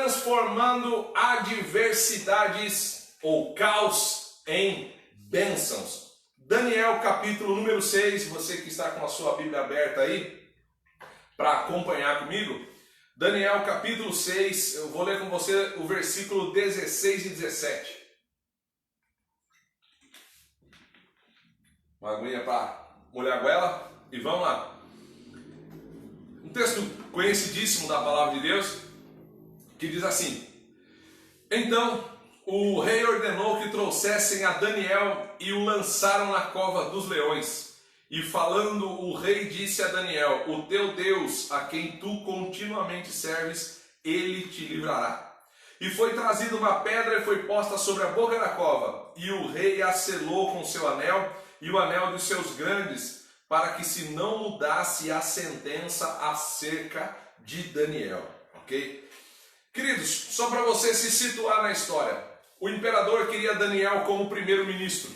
transformando adversidades ou caos em bênçãos. Daniel capítulo número 6, você que está com a sua Bíblia aberta aí, para acompanhar comigo. Daniel capítulo 6, eu vou ler com você o versículo 16 e 17. Uma aguinha para molhar a goela e vamos lá. Um texto conhecidíssimo da palavra de Deus, que diz assim: Então o rei ordenou que trouxessem a Daniel e o lançaram na cova dos leões. E falando, o rei disse a Daniel: O teu Deus, a quem tu continuamente serves, ele te livrará. E foi trazida uma pedra e foi posta sobre a boca da cova. E o rei a selou com seu anel e o anel dos seus grandes, para que se não mudasse a sentença acerca de Daniel. Ok? Queridos, só para você se situar na história, o imperador queria Daniel como primeiro-ministro.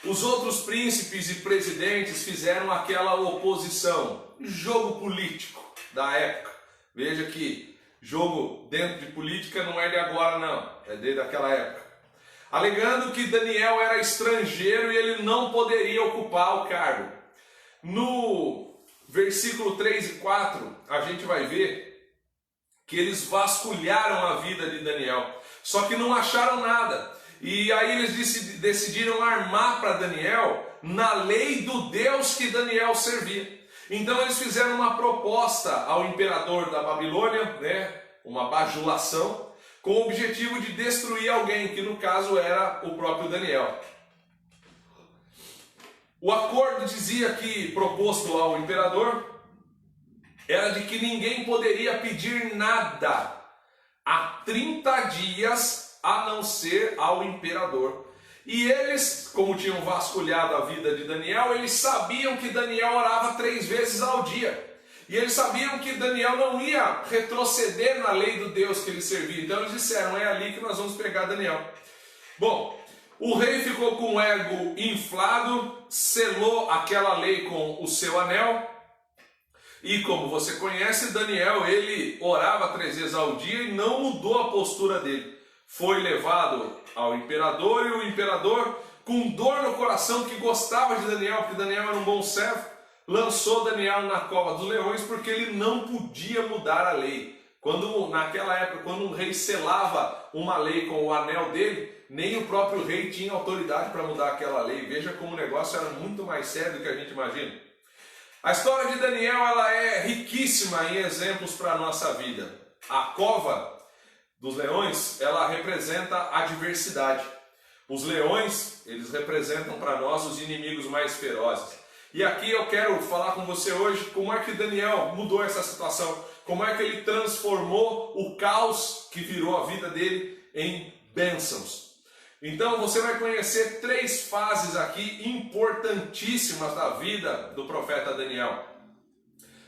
Os outros príncipes e presidentes fizeram aquela oposição, jogo político da época. Veja que jogo dentro de política não é de agora não, é desde aquela época. Alegando que Daniel era estrangeiro e ele não poderia ocupar o cargo. No versículo 3 e 4, a gente vai ver que eles vasculharam a vida de Daniel, só que não acharam nada. E aí eles decidiram armar para Daniel na lei do Deus que Daniel servia. Então eles fizeram uma proposta ao imperador da Babilônia, uma bajulação, com o objetivo de destruir alguém, que no caso era o próprio Daniel. O acordo dizia que, proposto ao imperador, era de que ninguém poderia pedir nada há 30 dias a não ser ao imperador. E eles, como tinham vasculhado a vida de Daniel, eles sabiam que Daniel orava 3 vezes ao dia. E eles sabiam que Daniel não ia retroceder na lei do Deus que ele servia. Então eles disseram: é ali que nós vamos pegar Daniel. Bom, o rei ficou com o ego inflado, selou aquela lei com o seu anel. E como você conhece, Daniel, ele orava 3 vezes ao dia e não mudou a postura dele. Foi levado ao imperador e o imperador, com dor no coração, que gostava de Daniel, porque Daniel era um bom servo, lançou Daniel na cova dos leões, porque ele não podia mudar a lei. Naquela época, quando um rei selava uma lei com o anel dele, nem o próprio rei tinha autoridade para mudar aquela lei. Veja como o negócio era muito mais sério do que a gente imagina. A história de Daniel, ela é riquíssima em exemplos para a nossa vida. A cova dos leões, ela representa a adversidade. Os leões, eles representam para nós os inimigos mais ferozes. E aqui eu quero falar com você hoje como é que Daniel mudou essa situação, como é que ele transformou o caos que virou a vida dele em bênçãos. Então você vai conhecer 3 fases aqui importantíssimas da vida do profeta Daniel.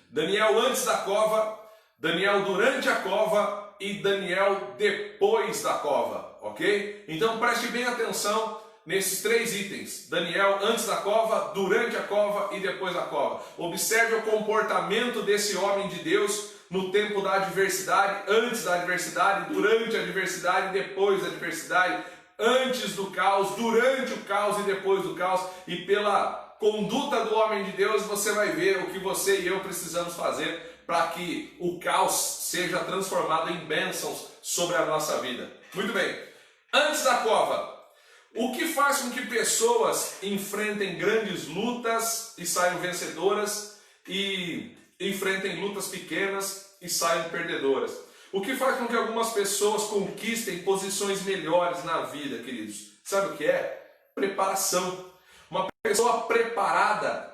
Daniel antes da cova, Daniel durante a cova e Daniel depois da cova, ok? Então preste bem atenção nesses 3 itens: Daniel antes da cova, durante a cova e depois da cova. Observe o comportamento desse homem de Deus no tempo da adversidade, antes da adversidade, durante a adversidade e depois da adversidade, antes do caos, durante o caos e depois do caos. E pela conduta do homem de Deus você vai ver o que você e eu precisamos fazer para que o caos seja transformado em bênçãos sobre a nossa vida. Muito bem, antes da cova, o que faz com que pessoas enfrentem grandes lutas e saiam vencedoras e enfrentem lutas pequenas e saiam perdedoras? O que faz com que algumas pessoas conquistem posições melhores na vida, queridos? Sabe o que é? Preparação. Uma pessoa preparada,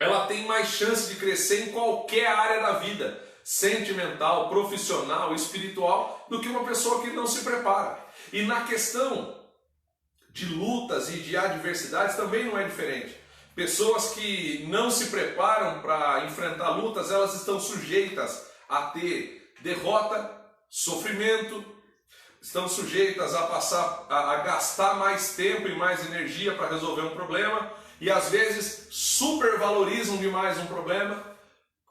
ela tem mais chance de crescer em qualquer área da vida, sentimental, profissional, espiritual, do que uma pessoa que não se prepara. E na questão de lutas e de adversidades também não é diferente. Pessoas que não se preparam para enfrentar lutas, elas estão sujeitas a ter derrota, sofrimento, estão sujeitas a gastar mais tempo e mais energia para resolver um problema, e às vezes supervalorizam demais um problema,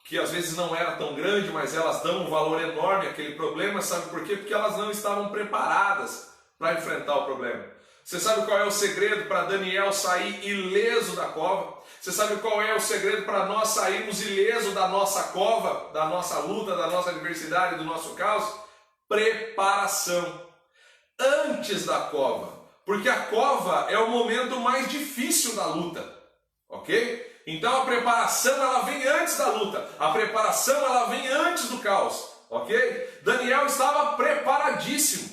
que às vezes não era tão grande, mas elas dão um valor enorme àquele problema. Sabe por quê? Porque elas não estavam preparadas para enfrentar o problema. Você sabe qual é o segredo para Daniel sair ileso da cova? Você sabe qual é o segredo para nós sairmos ileso da nossa cova, da nossa luta, da nossa adversidade, do nosso caos? Preparação. Antes da cova. Porque a cova é o momento mais difícil da luta. Ok? Então a preparação ela vem antes da luta. A preparação ela vem antes do caos. Ok? Daniel estava preparadíssimo.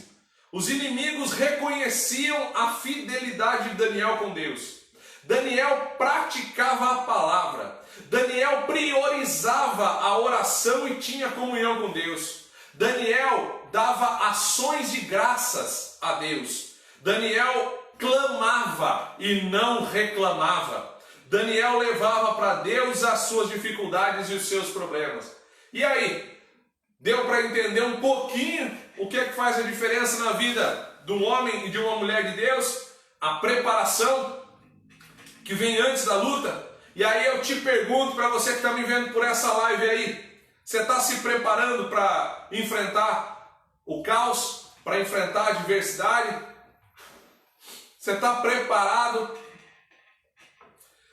Os inimigos reconheciam a fidelidade de Daniel com Deus. Daniel praticava a palavra. Daniel priorizava a oração e tinha comunhão com Deus. Daniel dava ações de graças a Deus. Daniel clamava e não reclamava. Daniel levava para Deus as suas dificuldades e os seus problemas. E aí? Deu para entender um pouquinho o que é que faz a diferença na vida de um homem e de uma mulher de Deus? A preparação que vem antes da luta. E aí eu te pergunto, para você que está me vendo por essa live aí, você está se preparando para enfrentar o caos, para enfrentar a adversidade? Você está preparado?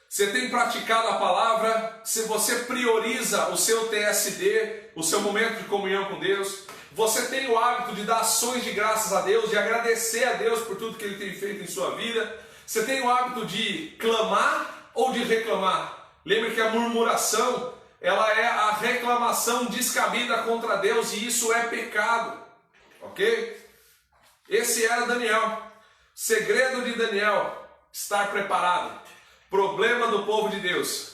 Você tem praticado a palavra? Se você prioriza o seu TSD, o seu momento de comunhão com Deus? Você tem o hábito de dar ações de graças a Deus, de agradecer a Deus por tudo que Ele tem feito em sua vida? Você tem o hábito de clamar ou de reclamar? Lembre que a murmuração, ela é a reclamação descabida contra Deus e isso é pecado. Ok? Esse era Daniel. Segredo de Daniel, estar preparado. Problema do povo de Deus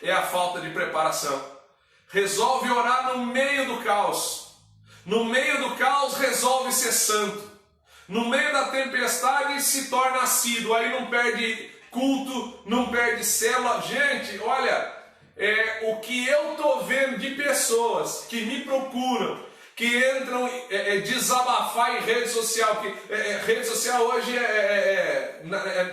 é a falta de preparação. Resolve orar no meio do caos. No meio do caos resolve ser santo. No meio da tempestade se torna assíduo. Aí não perde culto, não perde célula. Gente, olha, o que eu estou vendo de pessoas que me procuram, que entram desabafar em rede social, que rede social hoje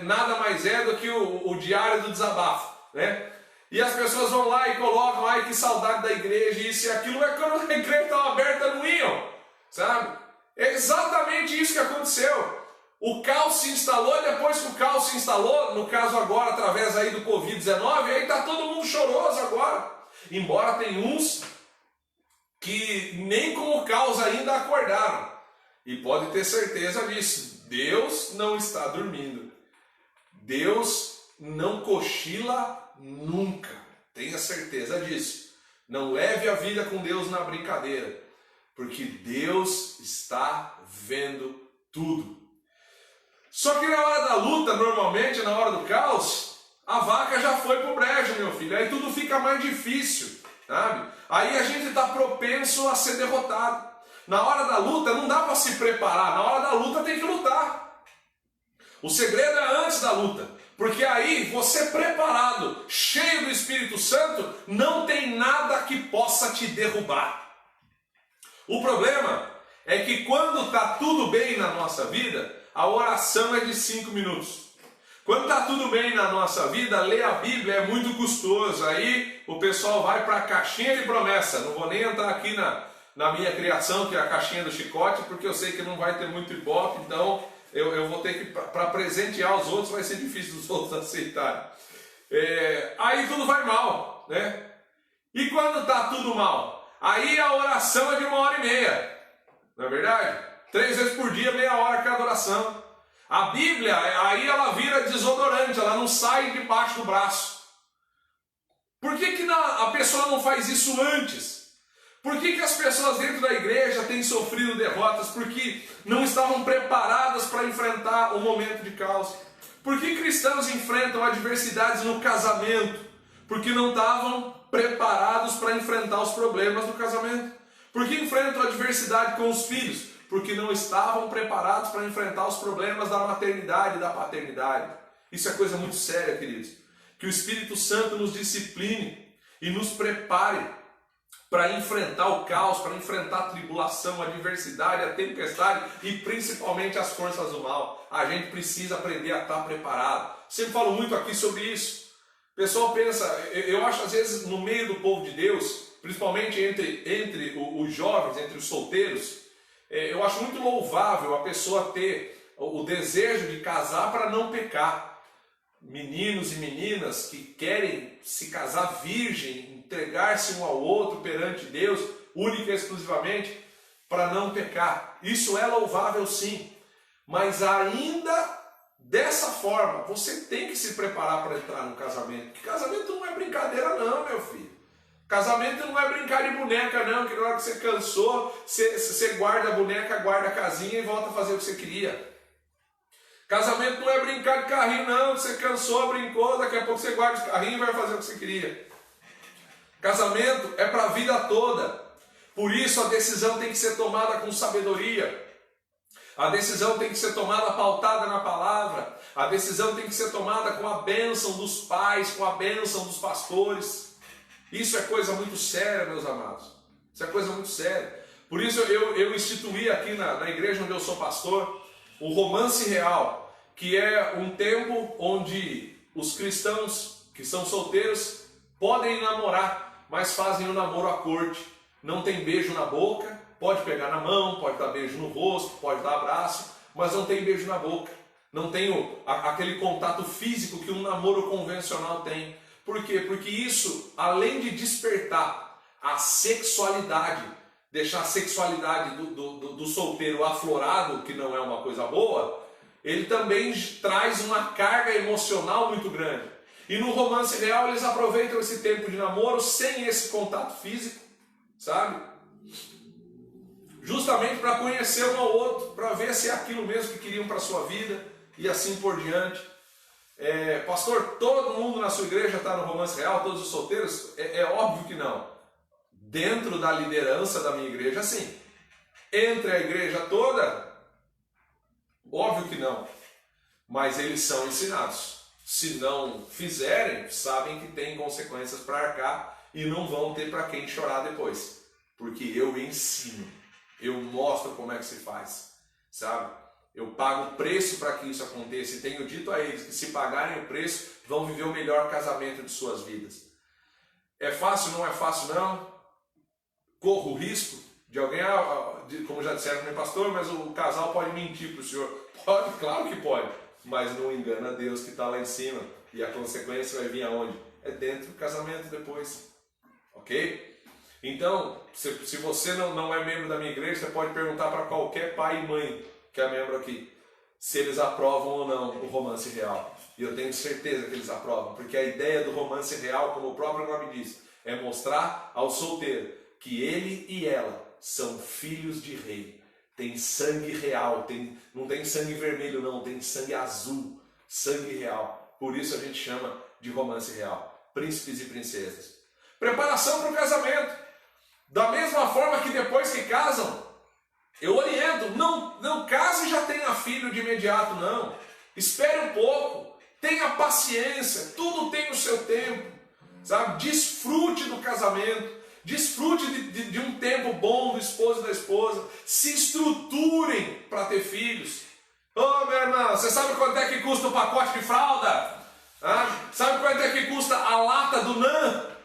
nada mais é do que o diário do desabafo, né? E as pessoas vão lá e colocam, ai que saudade da igreja, isso e aquilo, é quando a igreja estava aberta, não iam, sabe? É exatamente isso que aconteceu. O caos se instalou, e depois que o caos se instalou, no caso agora através aí do Covid-19, aí está todo mundo choroso agora. Embora tem uns que nem com o caos ainda acordaram. E pode ter certeza disso. Deus não está dormindo. Deus não cochila nunca. Tenha certeza disso. Não leve a vida com Deus na brincadeira. Porque Deus está vendo tudo. Só que na hora da luta, normalmente, na hora do caos, a vaca já foi pro brejo, meu filho. Aí tudo fica mais difícil, sabe? Aí a gente está propenso a ser derrotado. Na hora da luta não dá para se preparar, na hora da luta tem que lutar. O segredo é antes da luta, porque aí você preparado, cheio do Espírito Santo, não tem nada que possa te derrubar. O problema é que quando está tudo bem na nossa vida, a oração é de 5 minutos. Quando está tudo bem na nossa vida, ler a Bíblia é muito custoso. Aí o pessoal vai para a caixinha de promessa. Não vou nem entrar aqui na minha criação, que é a caixinha do chicote, porque eu sei que não vai ter muito ibope, então eu vou ter que, para presentear os outros, vai ser difícil dos outros aceitarem. Aí tudo vai mal, né? E quando está tudo mal? Aí a oração é de 1h30, não é verdade? 3 vezes por dia, meia hora cada oração. A Bíblia, aí ela vira desodorante, ela não sai debaixo do braço. Por que a pessoa não faz isso antes? Por que as pessoas dentro da igreja têm sofrido derrotas? Porque não estavam preparadas para enfrentar o momento de caos. Por que cristãos enfrentam adversidades no casamento? Porque não estavam preparados para enfrentar os problemas do casamento. Por que enfrentam adversidade com os filhos? Porque não estavam preparados para enfrentar os problemas da maternidade e da paternidade. Isso é coisa muito séria, queridos. Que o Espírito Santo nos discipline e nos prepare para enfrentar o caos, para enfrentar a tribulação, a adversidade, a tempestade e principalmente as forças do mal. A gente precisa aprender a estar preparado. Sempre falo muito aqui sobre isso. pessoal pensa, eu acho às vezes no meio do povo de Deus, principalmente entre os jovens, entre os solteiros, eu acho muito louvável a pessoa ter o desejo de casar para não pecar. Meninos e meninas que querem se casar virgem, entregar-se um ao outro perante Deus, única e exclusivamente, para não pecar. Isso é louvável sim, mas ainda dessa forma, você tem que se preparar para entrar no casamento. Porque casamento não é brincadeira não, meu filho. Casamento não é brincar de boneca não, que na hora que você cansou, você guarda a boneca, guarda a casinha e volta a fazer o que você queria. Casamento não é brincar de carrinho não, você cansou, brincou, daqui a pouco você guarda o carrinho e vai fazer o que você queria. Casamento é para a vida toda. Por isso a decisão tem que ser tomada com sabedoria. A decisão tem que ser tomada pautada na palavra. A decisão tem que ser tomada com a bênção dos pais, com a bênção dos pastores. Isso é coisa muito séria, meus amados. Isso é coisa muito séria. Por isso eu instituí aqui na igreja onde eu sou pastor, o romance real, que é um tempo onde os cristãos que são solteiros podem namorar, mas fazem o namoro à corte. Não tem beijo na boca, pode pegar na mão, pode dar beijo no rosto, pode dar abraço, mas não tem beijo na boca. Não tem aquele contato físico que um namoro convencional tem. Por quê? Porque isso, além de despertar a sexualidade, deixar a sexualidade do solteiro aflorado, que não é uma coisa boa, ele também traz uma carga emocional muito grande. E no romance real eles aproveitam esse tempo de namoro sem esse contato físico, sabe? Justamente para conhecer um ao outro, para ver se é aquilo mesmo que queriam para a sua vida e assim por diante. Pastor, todo mundo na sua igreja está no romance real, todos os solteiros? É óbvio que não. Dentro da liderança da minha igreja, sim. Entre a igreja toda, óbvio que não. Mas eles são ensinados. Se não fizerem, sabem que tem consequências para arcar e não vão ter para quem chorar depois. Porque eu ensino, eu mostro como é que se faz, sabe? Eu pago o preço para que isso aconteça e tenho dito a eles que se pagarem o preço, vão viver o melhor casamento de suas vidas. É fácil? Não é fácil não. Corro o risco de alguém, como já disseram para mim, pastor, mas o casal pode mentir para o senhor. Pode, claro que pode, mas não engana Deus que está lá em cima. E a consequência vai vir aonde? É dentro do casamento depois. Ok? Então, se você não é membro da minha igreja, você pode perguntar para qualquer pai e mãe que é membro aqui, se eles aprovam ou não o romance real. E eu tenho certeza que eles aprovam, porque a ideia do romance real, como o próprio nome diz, é mostrar ao solteiro que ele e ela são filhos de rei. Tem sangue real, não tem sangue vermelho não, tem sangue azul, sangue real. Por isso a gente chama de romance real. Príncipes e princesas. Preparação para o casamento. Da mesma forma que depois que casam, eu oriento, não case e já tenha filho de imediato, não. Espere um pouco, tenha paciência, tudo tem o seu tempo, sabe? Desfrute do casamento, desfrute de um tempo bom do esposo e da esposa, se estruturem para ter filhos. Ô meu irmão, você sabe quanto é que custa o pacote de fralda? Sabe quanto é que custa a lata do NAN?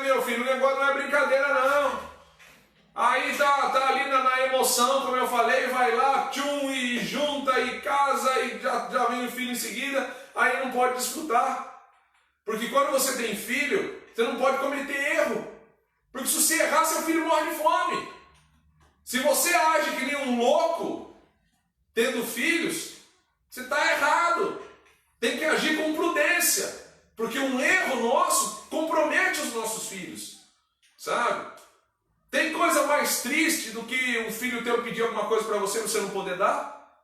Meu filho, o negócio não é brincadeira não. Aí tá ali na emoção, como eu falei, vai lá, tchum, e junta, e casa, e já vem o filho em seguida, aí não pode desfrutar. Porque quando você tem filho, você não pode cometer erro. Porque se você errar, seu filho morre de fome. Se você age que nem um louco, tendo filhos, você está errado. Tem que agir com prudência. Porque um erro nosso compromete os nossos filhos. Sabe? Tem coisa mais triste do que um filho teu pedir alguma coisa para você e você não poder dar?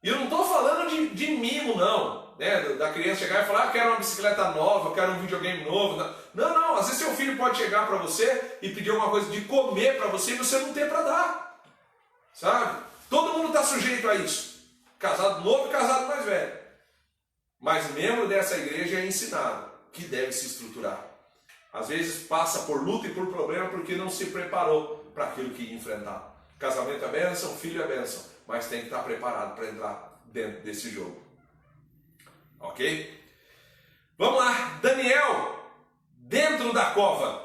E eu não estou falando de mimo, não. Né? Da criança chegar e falar, quero uma bicicleta nova, quero um videogame novo. Não. Às vezes seu filho pode chegar para você e pedir alguma coisa de comer para você e você não ter para dar. Sabe? Todo mundo está sujeito a isso. Casado novo e casado mais velho. Mas membro dessa igreja é ensinado que deve se estruturar. Às vezes passa por luta e por problema porque não se preparou para aquilo que ia enfrentar. Casamento é bênção, filho é bênção, mas tem que estar preparado para entrar dentro desse jogo. Ok? Vamos lá, Daniel, dentro da cova.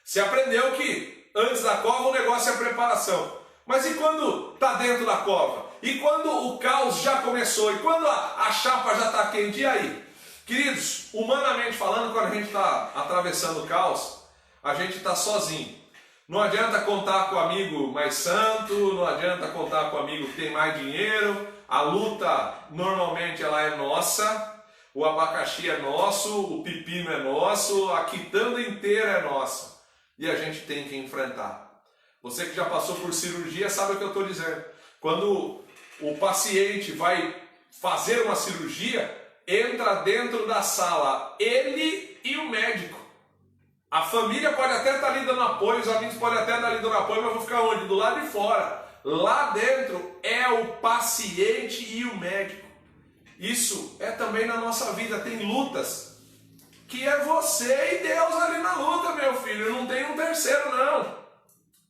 Você aprendeu que antes da cova o negócio é a preparação. Mas e quando está dentro da cova? E quando o caos já começou? E quando a chapa já está quente? E aí? Queridos, humanamente falando, quando a gente está atravessando o caos, a gente está sozinho. Não adianta contar com o amigo mais santo, não adianta contar com o amigo que tem mais dinheiro. A luta normalmente ela é nossa, o abacaxi é nosso, o pepino é nosso, a quitanda inteira é nossa. E a gente tem que enfrentar. Você que já passou por cirurgia sabe o que eu estou dizendo. Quando o paciente vai fazer uma cirurgia, entra dentro da sala ele e o médico. A família pode até estar ali dando apoio, os amigos podem até estar ali dando apoio, mas vão ficar onde? Do lado de fora. Lá dentro é o paciente e o médico. Isso é também na nossa vida. Tem lutas que é você e Deus ali na luta, meu filho. Não tem um terceiro não.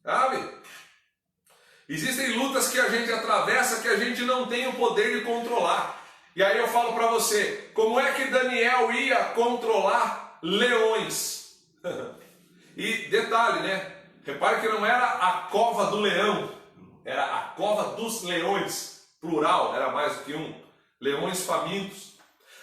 Sabe? Existem lutas que a gente atravessa que a gente não tem o poder de controlar. E aí eu falo para você, como é que Daniel ia controlar leões? E detalhe, né? Repare que não era a cova do leão, era a cova dos leões, plural, era mais do que um. Leões famintos.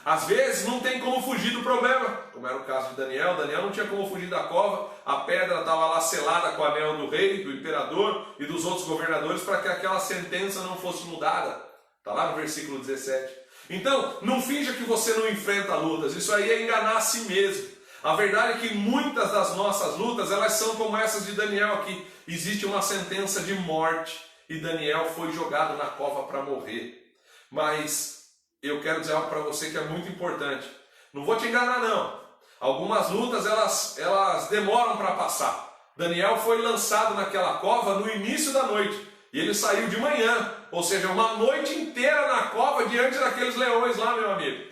Às vezes não tem como fugir do problema, como era o caso de Daniel. Daniel não tinha como fugir da cova, a pedra estava lá selada com o anel do rei, do imperador e dos outros governadores para que aquela sentença não fosse mudada. Está lá no versículo 17. Então, não finja que você não enfrenta lutas, isso aí é enganar a si mesmo. A verdade é que muitas das nossas lutas, elas são como essas de Daniel aqui. Existe uma sentença de morte e Daniel foi jogado na cova para morrer. Mas eu quero dizer algo para você que é muito importante. Não vou te enganar não. Algumas lutas elas demoram para passar. Daniel foi lançado naquela cova no início da noite e ele saiu de manhã. Ou seja, uma noite inteira na cova diante daqueles leões lá, meu amigo.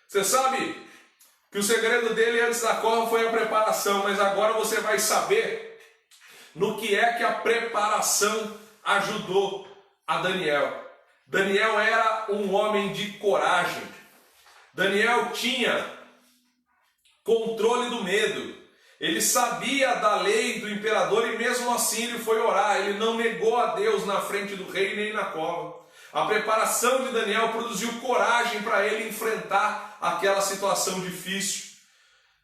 Você sabe que o segredo dele antes da cova foi a preparação, mas agora você vai saber no que é que a preparação ajudou a Daniel. Daniel era um homem de coragem. Daniel tinha controle do medo. Ele sabia da lei do imperador e mesmo assim ele foi orar. Ele não negou a Deus na frente do rei nem na cova. A preparação de Daniel produziu coragem para ele enfrentar aquela situação difícil.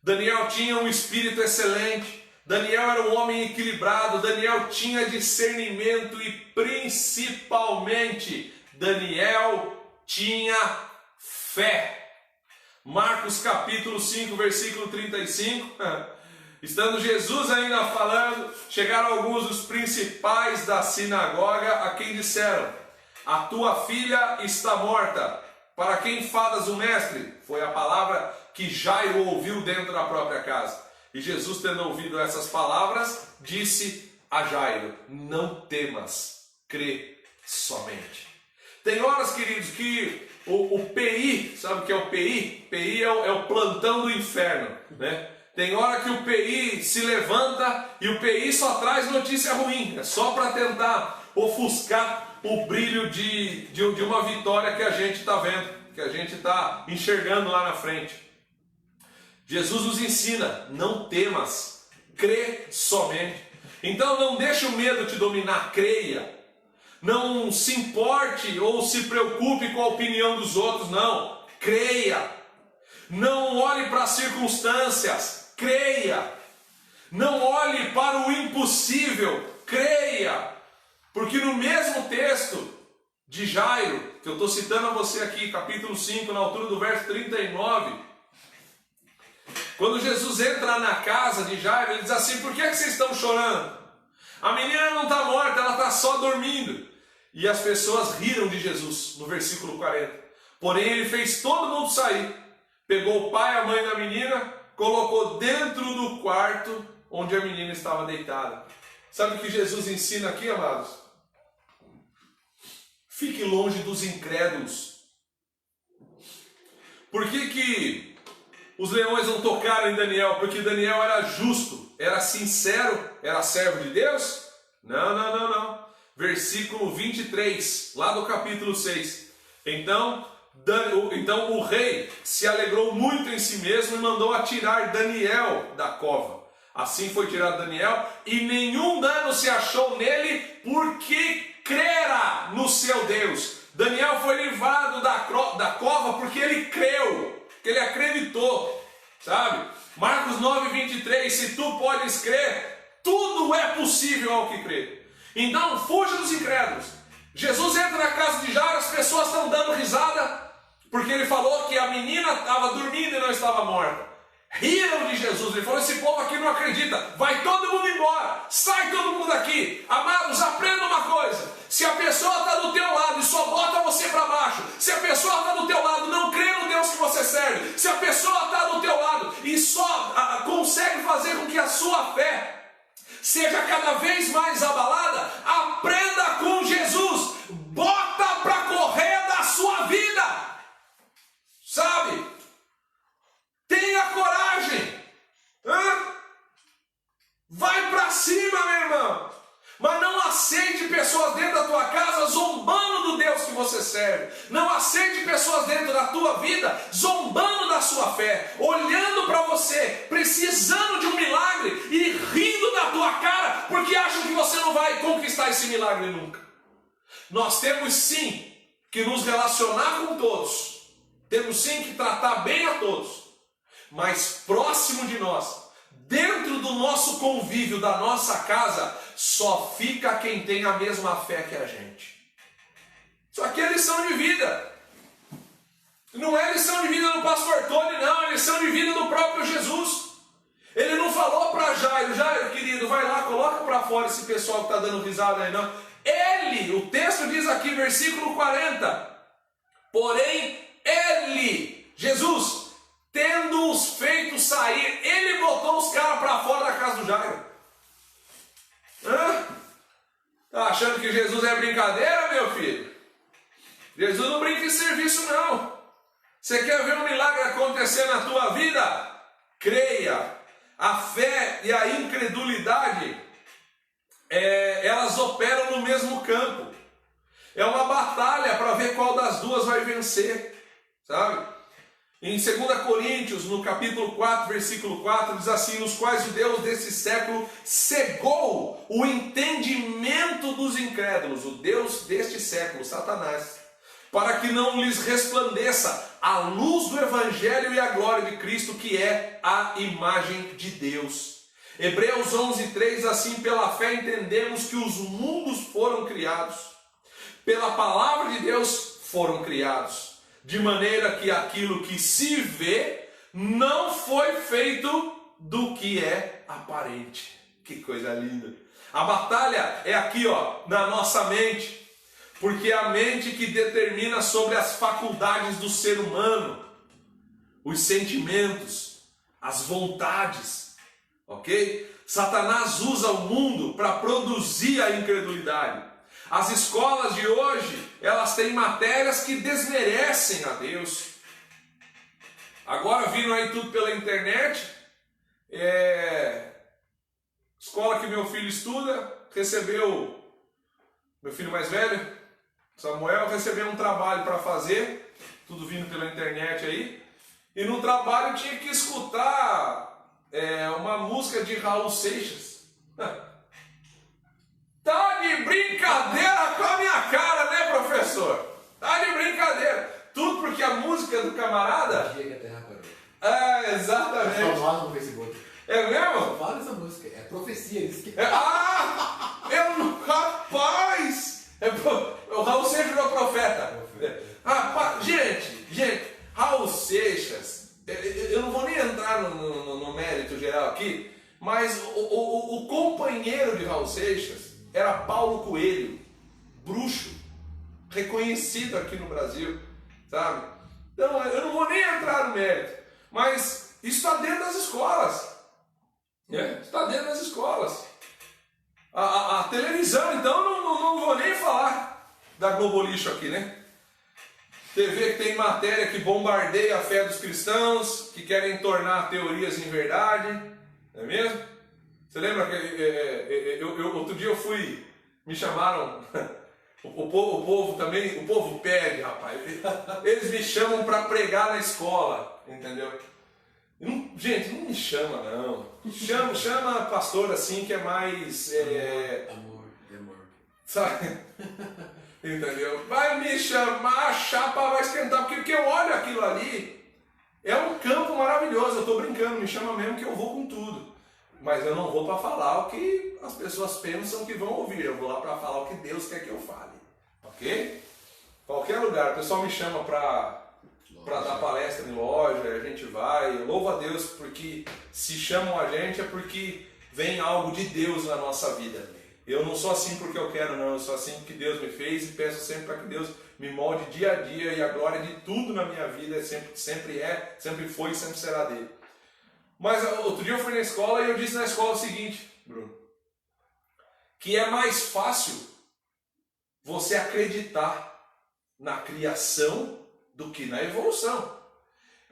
Daniel tinha um espírito excelente. Daniel era um homem equilibrado. Daniel tinha discernimento e principalmente Daniel tinha fé. Marcos capítulo 5, versículo 35. Estando Jesus ainda falando, chegaram alguns dos principais da sinagoga a quem disseram: a tua filha está morta. Para quem falas o mestre? Foi a palavra que Jairo ouviu dentro da própria casa. E Jesus, tendo ouvido essas palavras, disse a Jairo: não temas, crê somente. Tem horas, queridos, que o PI, sabe o que é o PI? PI é o plantão do inferno, né? Tem hora que o PI se levanta e o PI só traz notícia ruim, é só para tentar ofuscar o brilho de uma vitória que a gente está vendo, que a gente está enxergando lá na frente. Jesus nos ensina: não temas, crê somente. Então não deixe o medo te dominar, creia. Não se importe ou se preocupe com a opinião dos outros, não. Creia. Não olhe para as circunstâncias, creia. Não olhe para o impossível, creia. Porque no mesmo texto de Jairo, que eu estou citando a você aqui, capítulo 5, na altura do verso 39, quando Jesus entra na casa de Jairo, ele diz assim: por que vocês estão chorando? A menina não está morta, ela está só dormindo. E as pessoas riram de Jesus, no versículo 40. Porém, ele fez todo mundo sair. Pegou o pai e a mãe da menina, colocou dentro do quarto onde a menina estava deitada. Sabe o que Jesus ensina aqui, amados? Fique longe dos incrédulos. Por que os leões não tocaram em Daniel? Porque Daniel era justo, era sincero, era servo de Deus? Não. Versículo 23, lá do capítulo 6. Então Então o rei se alegrou muito em si mesmo e mandou atirar Daniel da cova. Assim foi tirado Daniel, e nenhum dano se achou nele, porque crera no seu Deus. Daniel foi livrado da cova porque ele creu, porque ele acreditou, sabe? Marcos 9:23, se tu podes crer, tudo é possível ao que crê. Então fuja dos incrédulos. Jesus entra na casa de Jairo, as pessoas estão dando risada, porque ele falou que a menina estava dormindo e não estava morta. Riram de Jesus, ele falou, esse povo aqui não acredita, vai todo mundo embora, sai todo mundo daqui. Amados, aprenda uma coisa, se a pessoa está do teu lado e só bota você para baixo, se a pessoa está do teu lado, não crê no Deus que você serve, se a pessoa está do teu lado e só consegue fazer com que a sua fé seja cada vez mais abalada, aprenda com Jesus, bota para correr da sua vida, sabe? Tenha coragem, vai para cima, meu irmão, mas não aceite pessoas dentro da tua casa zombando do Deus que você serve, não aceite pessoas dentro da tua vida zombando da sua fé, olhando para você, precisando de um milagre e rindo da tua cara, porque acham que você não vai conquistar esse milagre nunca. Nós temos sim que nos relacionar com todos, temos sim que tratar bem a todos, mas próximo de nós, dentro do nosso convívio, da nossa casa, só fica quem tem a mesma fé que a gente. Isso aqui é lição de vida. Não é lição de vida do pastor Tony, não, é lição de vida do próprio Jesus. Ele não falou para Jairo, Jairo querido, vai lá, coloca para fora esse pessoal que está dando risada aí, não. Ele, o texto diz aqui, versículo 40, porém ele, Jesus, tendo-os feito sair, ele botou os caras para fora da casa do Jairo. Tá achando que Jesus é brincadeira, meu filho? Jesus não brinca em serviço, não. Você quer ver um milagre acontecer na tua vida? Creia. A fé e a incredulidade, elas operam no mesmo campo. É uma batalha para ver qual das duas vai vencer, sabe? Em 2 Coríntios, no capítulo 4, versículo 4, diz assim, nos quais o Deus desse século cegou o entendimento dos incrédulos, o Deus deste século, Satanás, para que não lhes resplandeça a luz do Evangelho e a glória de Cristo, que é a imagem de Deus. Hebreus 11:3, assim, pela fé entendemos que os mundos foram criados, pela palavra de Deus foram criados, de maneira que aquilo que se vê não foi feito do que é aparente. Que coisa linda! A batalha é aqui, ó, na nossa mente, porque é a mente que determina sobre as faculdades do ser humano, os sentimentos, as vontades, ok? Satanás usa o mundo para produzir a incredulidade. As escolas de hoje, elas têm matérias que desmerecem a Deus. Agora, vindo aí tudo pela internet, escola que meu filho estuda, recebeu, meu filho mais velho, Samuel, recebeu um trabalho para fazer, tudo vindo pela internet aí, e no trabalho tinha que escutar uma música de Raul Seixas. Tá de brincadeira com a minha cara, né, professor? Tá de brincadeira. Tudo porque a música do camarada... exatamente. É famosa no Facebook. É mesmo? Fala essa música, é profecia. Isso que... Rapaz! O Raul Seixas é o profeta. Rapaz, gente, Raul Seixas, eu não vou nem entrar no mérito geral aqui, mas o companheiro de Raul Seixas era Paulo Coelho, bruxo, reconhecido aqui no Brasil, sabe? Então, eu não vou nem entrar no mérito, mas isso está dentro das escolas. Está dentro das escolas. A televisão, então, não vou nem falar da Globo Lixo aqui, né? TV que tem matéria que bombardeia a fé dos cristãos, que querem tornar teorias em verdade, não é mesmo? Você lembra que outro dia me chamaram O povo também, o povo pede, rapaz. Eles me chamam para pregar na escola, entendeu? Gente, não me chama não. Chama pastor assim que é mais... Amor. Sabe? Entendeu? Vai me chamar, a chapa vai esquentar, porque eu olho aquilo ali, é um campo maravilhoso, eu estou brincando, me chama mesmo que eu vou com tudo. Mas eu não vou para falar o que as pessoas pensam que vão ouvir, eu vou lá para falar o que Deus quer que eu fale. Ok? Qualquer lugar, o pessoal me chama para dar palestra em loja, a gente vai, eu louvo a Deus porque se chamam a gente é porque vem algo de Deus na nossa vida. Eu não sou assim porque eu quero, não, eu sou assim porque Deus me fez e peço sempre para que Deus me molde dia a dia e a glória de tudo na minha vida sempre foi e sempre será dele. Mas outro dia eu fui na escola e eu disse na escola o seguinte, Bruno, que é mais fácil você acreditar na criação do que na evolução.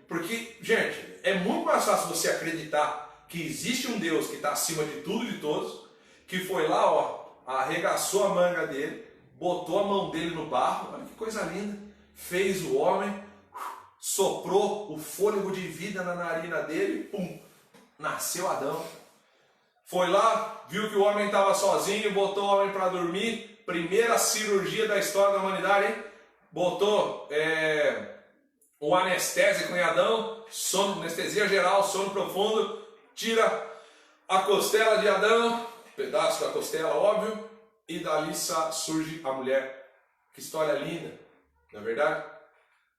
Porque, gente, é muito mais fácil você acreditar que existe um Deus que está acima de tudo e de todos, que foi lá, ó, arregaçou a manga dele, botou a mão dele no barro, olha que coisa linda, fez o homem, soprou o fôlego de vida na narina dele, pum, nasceu Adão. Foi lá, viu que o homem estava sozinho, botou o homem para dormir, primeira cirurgia da história da humanidade, hein? Botou o anestésico em Adão, sono, anestesia geral, sono profundo, tira a costela de Adão, pedaço da costela, óbvio, e dali surge a mulher. Que história linda, não é verdade?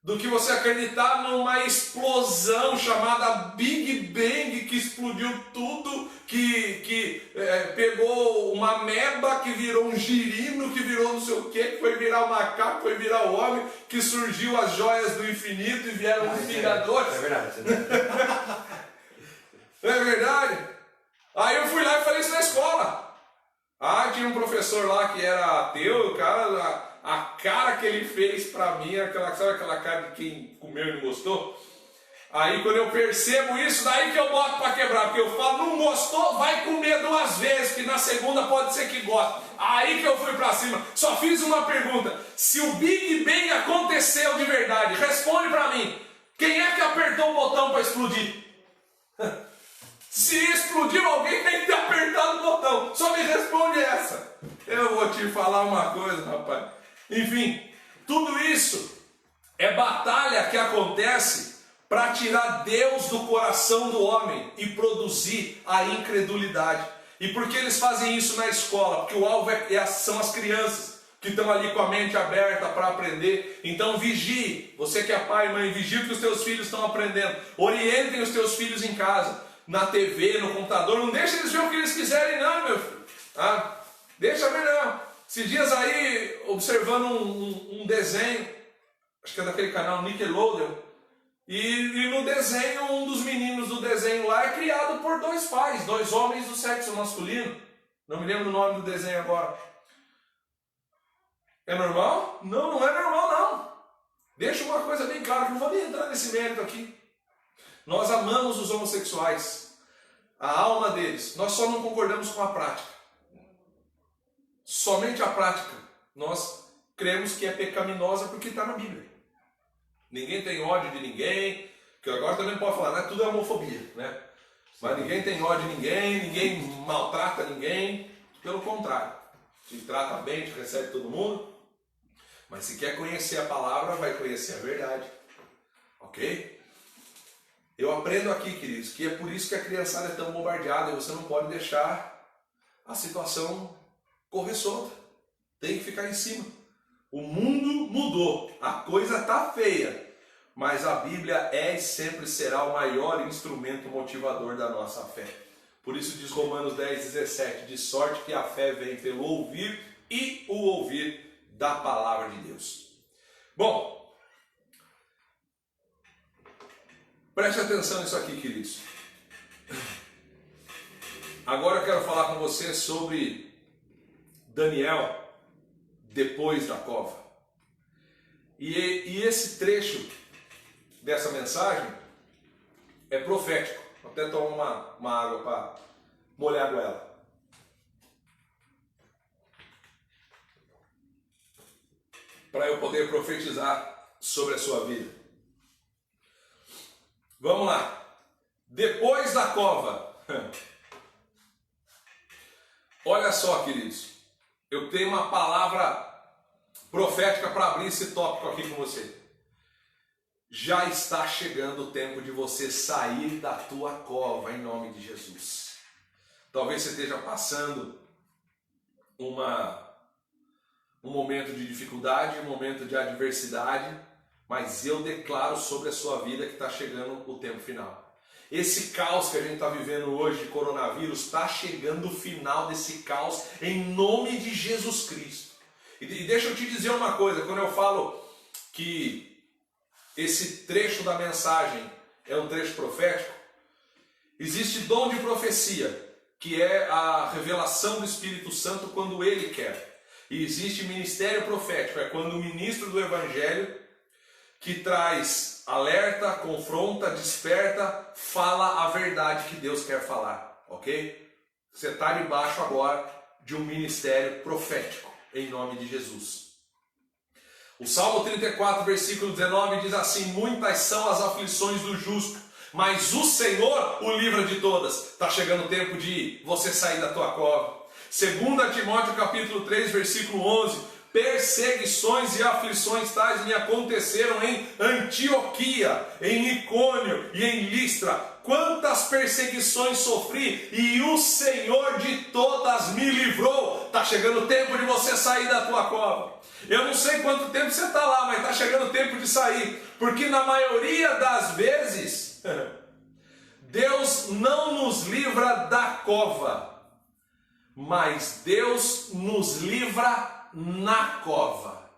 Do que você acreditar numa explosão chamada Big Bang, que explodiu tudo, que pegou uma ameba, que virou um girino, que virou não sei o que foi virar o macaco, foi virar o homem, que surgiu as joias do infinito e vieram os vingadores. É verdade. Não é verdade? Aí eu fui lá e falei isso na escola. Tinha um professor lá que era ateu, o cara... A cara que ele fez pra mim, sabe aquela cara de quem comeu e não gostou? Aí quando eu percebo isso, daí que eu boto pra quebrar, porque eu falo, não gostou, vai comer 2 vezes, que na segunda pode ser que goste. Aí que eu fui pra cima, só fiz uma pergunta, se o Big Bang aconteceu de verdade, responde pra mim, quem é que apertou o botão pra explodir? Se explodiu, alguém tem que ter apertado o botão, só me responde essa. Eu vou te falar uma coisa, rapaz. Enfim, tudo isso é batalha que acontece para tirar Deus do coração do homem e produzir a incredulidade. E por que eles fazem isso na escola? Porque o alvo são as crianças que estão ali com a mente aberta para aprender. Então vigie, você que é pai e mãe, vigie o que os teus filhos estão aprendendo. Orientem os teus filhos em casa, na TV, no computador. Não deixe eles ver o que eles quiserem não, meu filho. Deixa ver não. Esses dias aí, observando um desenho, acho que é daquele canal Nickelodeon, e no desenho, um dos meninos do desenho lá é criado por 2 pais, 2 homens do sexo masculino. Não me lembro o nome do desenho agora. É normal? Não, não é normal não. Deixa uma coisa bem clara, que não vou nem entrar nesse mérito aqui. Nós amamos os homossexuais, a alma deles, nós só não concordamos com a prática. Somente a prática nós cremos que é pecaminosa porque está na Bíblia. Ninguém tem ódio de ninguém, que agora também pode falar, né? Tudo é homofobia, né? Mas ninguém tem ódio de ninguém maltrata ninguém, pelo contrário, te trata bem, te recebe todo mundo, mas se quer conhecer a palavra, vai conhecer a verdade, ok? Eu aprendo aqui, queridos, que é por isso que a criançada é tão bombardeada e você não pode deixar a situação correr solta, tem que ficar em cima. O mundo mudou, a coisa está feia, mas a Bíblia é e sempre será o maior instrumento motivador da nossa fé. Por isso diz Romanos 10:17, de sorte que a fé vem pelo ouvir e o ouvir da palavra de Deus. Bom, preste atenção nisso aqui, queridos. Agora eu quero falar com você sobre Daniel depois da cova. E esse trecho dessa mensagem é profético. Vou até tomar uma água para molhar a goela. para eu poder profetizar sobre a sua vida. Vamos lá. Depois da cova. Olha só, queridos. Eu tenho uma palavra profética para abrir esse tópico aqui com você. Já está chegando o tempo de você sair da tua cova, em nome de Jesus. Talvez você esteja passando um momento de dificuldade, um momento de adversidade, mas eu declaro sobre a sua vida que está chegando o tempo final. Esse caos que a gente está vivendo hoje de coronavírus, está chegando o final desse caos em nome de Jesus Cristo. E deixa eu te dizer uma coisa, quando eu falo que esse trecho da mensagem é um trecho profético, existe dom de profecia, que é a revelação do Espírito Santo quando Ele quer. E existe ministério profético, é quando o ministro do Evangelho, que traz alerta, confronta, desperta, fala a verdade que Deus quer falar, ok? Você está debaixo agora de um ministério profético, em nome de Jesus. O Salmo 34, versículo 19 diz assim: muitas são as aflições do justo, mas o Senhor o livra de todas. Está chegando o tempo de você sair da tua cova. 2 Timóteo capítulo 3, versículo 11: perseguições e aflições tais me aconteceram em Antioquia, em Icônio e em Listra. Quantas perseguições sofri e o Senhor de todas me livrou. Está chegando o tempo de você sair da tua cova. Eu não sei quanto tempo você está lá, mas está chegando o tempo de sair. Porque na maioria das vezes, Deus não nos livra da cova, mas Deus nos livra na cova.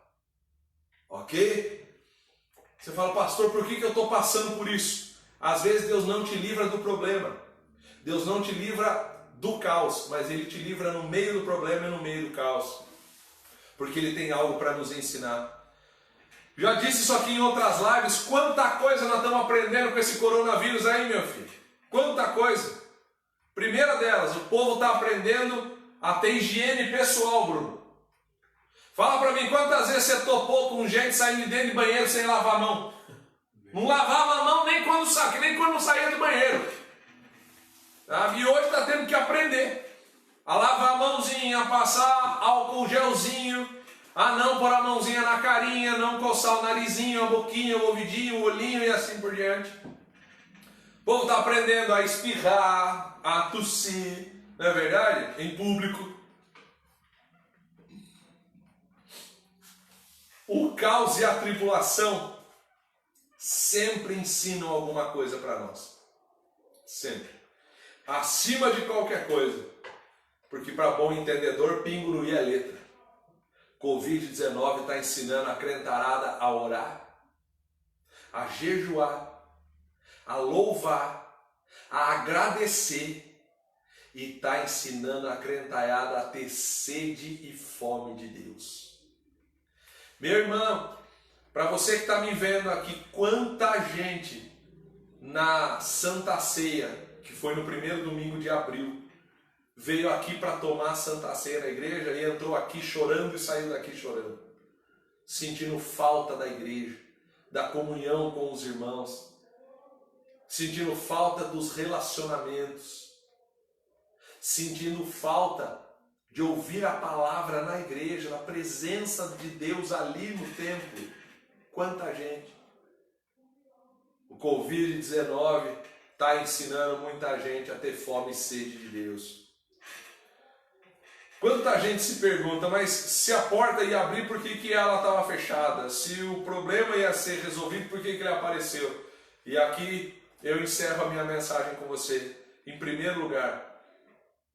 Ok? Você fala, pastor, por que eu estou passando por isso? Às vezes Deus não te livra do problema. Deus não te livra do caos, mas Ele te livra no meio do problema e no meio do caos. Porque Ele tem algo para nos ensinar. Já disse isso aqui em outras lives. Quanta coisa nós estamos aprendendo com esse coronavírus aí, meu filho. Quanta coisa. Primeira delas, o povo está aprendendo a ter higiene pessoal, Bruno. Fala para mim, quantas vezes você topou com gente saindo de dentro de banheiro sem lavar a mão? Não lavava a mão nem quando saía do banheiro. E hoje está tendo que aprender a lavar a mãozinha, a passar álcool gelzinho, a não pôr a mãozinha na carinha, não coçar o narizinho, a boquinha, o ouvidinho, o olhinho e assim por diante. O povo está aprendendo a espirrar, a tossir, não é verdade? Em público. O caos e a tribulação sempre ensinam alguma coisa para nós. Sempre. Acima de qualquer coisa. Porque para bom entendedor, pinguruí é letra. Covid-19 está ensinando a crentarada a orar, a jejuar, a louvar, a agradecer. E está ensinando a crentarada a ter sede e fome de Deus. Meu irmão, para você que está me vendo aqui, quanta gente na Santa Ceia, que foi no primeiro domingo de abril, veio aqui para tomar a Santa Ceia na igreja e entrou aqui chorando e saiu daqui chorando, sentindo falta da igreja, da comunhão com os irmãos, sentindo falta dos relacionamentos, sentindo falta de ouvir a palavra na igreja, na presença de Deus ali no templo. Quanta gente. O Covid-19 está ensinando muita gente a ter fome e sede de Deus. Quanta gente se pergunta, mas se a porta ia abrir, por que ela estava fechada? Se o problema ia ser resolvido, por que ele apareceu? E aqui eu encerro a minha mensagem com você. Em primeiro lugar,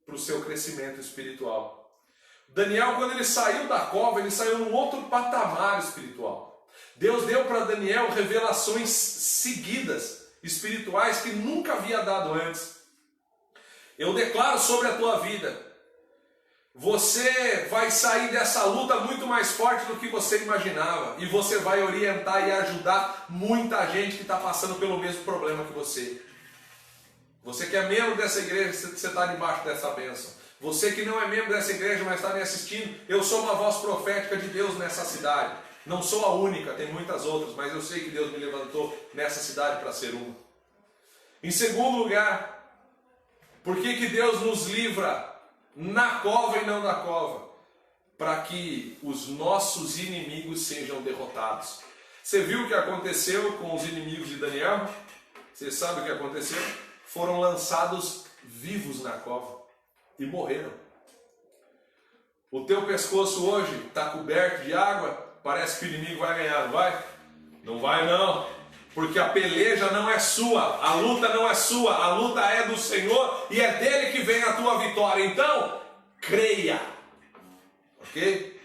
para o seu crescimento espiritual. Daniel, quando ele saiu da cova, ele saiu num outro patamar espiritual. Deus deu para Daniel revelações seguidas, espirituais, que nunca havia dado antes. Eu declaro sobre a tua vida, você vai sair dessa luta muito mais forte do que você imaginava. E você vai orientar e ajudar muita gente que está passando pelo mesmo problema que você. Você que é membro dessa igreja, você está debaixo dessa bênção. Você que não é membro dessa igreja, mas está me assistindo, eu sou uma voz profética de Deus nessa cidade. Não sou a única, tem muitas outras, mas eu sei que Deus me levantou nessa cidade para ser uma. Em segundo lugar, por que Deus nos livra na cova e não da cova? Para que os nossos inimigos sejam derrotados. Você viu o que aconteceu com os inimigos de Daniel? Você sabe o que aconteceu? Foram lançados vivos na cova e morreram. O teu pescoço hoje está coberto de água, parece que o inimigo vai ganhar, não vai? Não vai não, porque a peleja não é sua, a luta não é sua, a luta é do Senhor e é dele que vem a tua vitória. Então, creia, ok?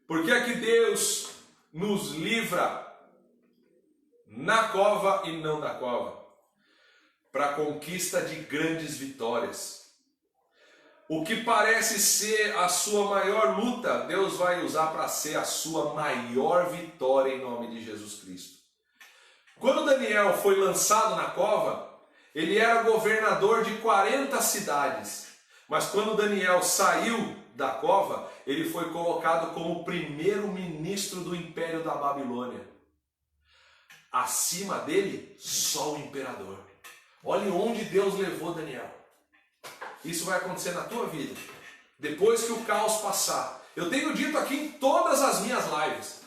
Por que é que Deus nos livra na cova e não da cova? Para a conquista de grandes vitórias. O que parece ser a sua maior luta, Deus vai usar para ser a sua maior vitória em nome de Jesus Cristo. Quando Daniel foi lançado na cova, ele era governador de 40 cidades. Mas quando Daniel saiu da cova, ele foi colocado como primeiro-ministro do Império da Babilônia. Acima dele, só o imperador. Olhe onde Deus levou Daniel. Isso vai acontecer na tua vida, depois que o caos passar. Eu tenho dito aqui em todas as minhas lives,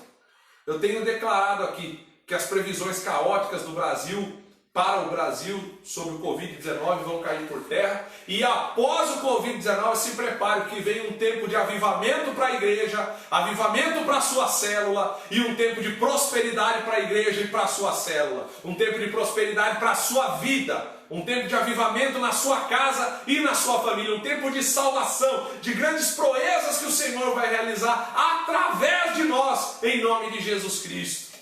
eu tenho declarado aqui que as previsões caóticas do Brasil, para o Brasil, sobre o Covid-19 vão cair por terra. E após o Covid-19, se prepare, que vem um tempo de avivamento para a igreja, avivamento para a sua célula, e um tempo de prosperidade para a igreja e para a sua célula. Um tempo de prosperidade para a sua vida. Um tempo de avivamento na sua casa e na sua família. Um tempo de salvação, de grandes proezas que o Senhor vai realizar através de nós, em nome de Jesus Cristo.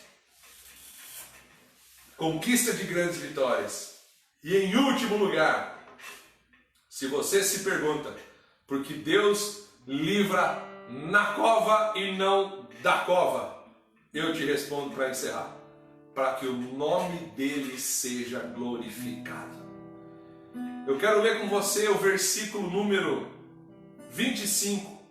Conquista de grandes vitórias. E em último lugar, se você se pergunta por que Deus livra na cova e não da cova, eu te respondo para encerrar: para que o nome dele seja glorificado. Eu quero ler com você o versículo número 25,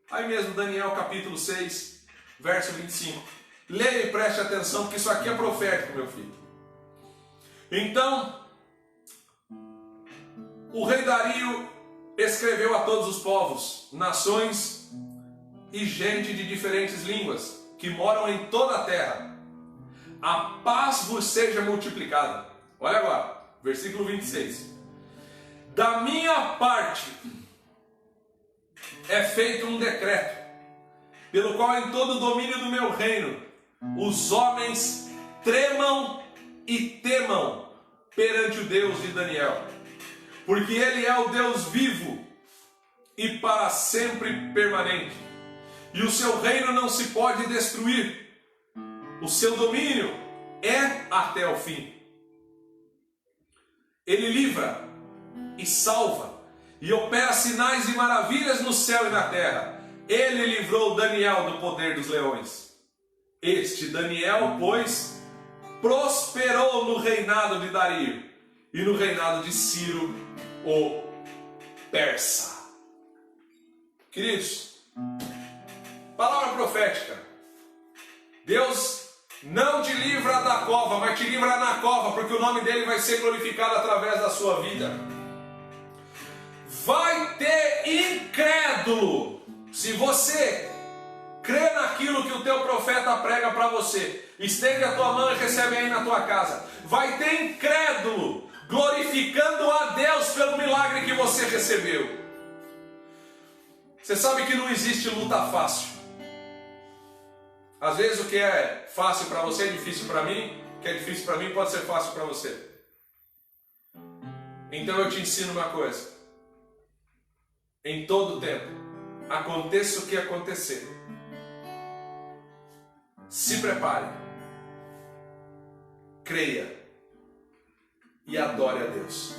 aí mesmo Daniel capítulo 6, verso 25. Leia e preste atenção, porque isso aqui é profético, meu filho. Então, o rei Dario escreveu a todos os povos, nações e gente de diferentes línguas, que moram em toda a terra: a paz vos seja multiplicada. Olha agora, versículo 26. Da minha parte é feito um decreto, pelo qual em todo o domínio do meu reino os homens tremam e temam perante o Deus de Daniel, porque ele é o Deus vivo e para sempre permanente, e o seu reino não se pode destruir, o seu domínio é até o fim. Ele livra e salva, e opera sinais e maravilhas no céu e na terra. Ele livrou Daniel do poder dos leões. Este Daniel, pois, prosperou no reinado de Dario e no reinado de Ciro, o persa. Queridos, palavra profética. Deus não te livra da cova, mas te livra na cova, porque o nome dele vai ser glorificado através da sua vida. Vai ter incrédulo. Se você crê naquilo que o teu profeta prega para você, estende a tua mão e recebe aí na tua casa. Vai ter incrédulo glorificando a Deus pelo milagre que você recebeu. Você sabe que não existe luta fácil. Às vezes o que é fácil para você é difícil para mim, o que é difícil para mim pode ser fácil para você. Então eu te ensino uma coisa: em todo tempo, aconteça o que acontecer, se prepare, creia e adore a Deus.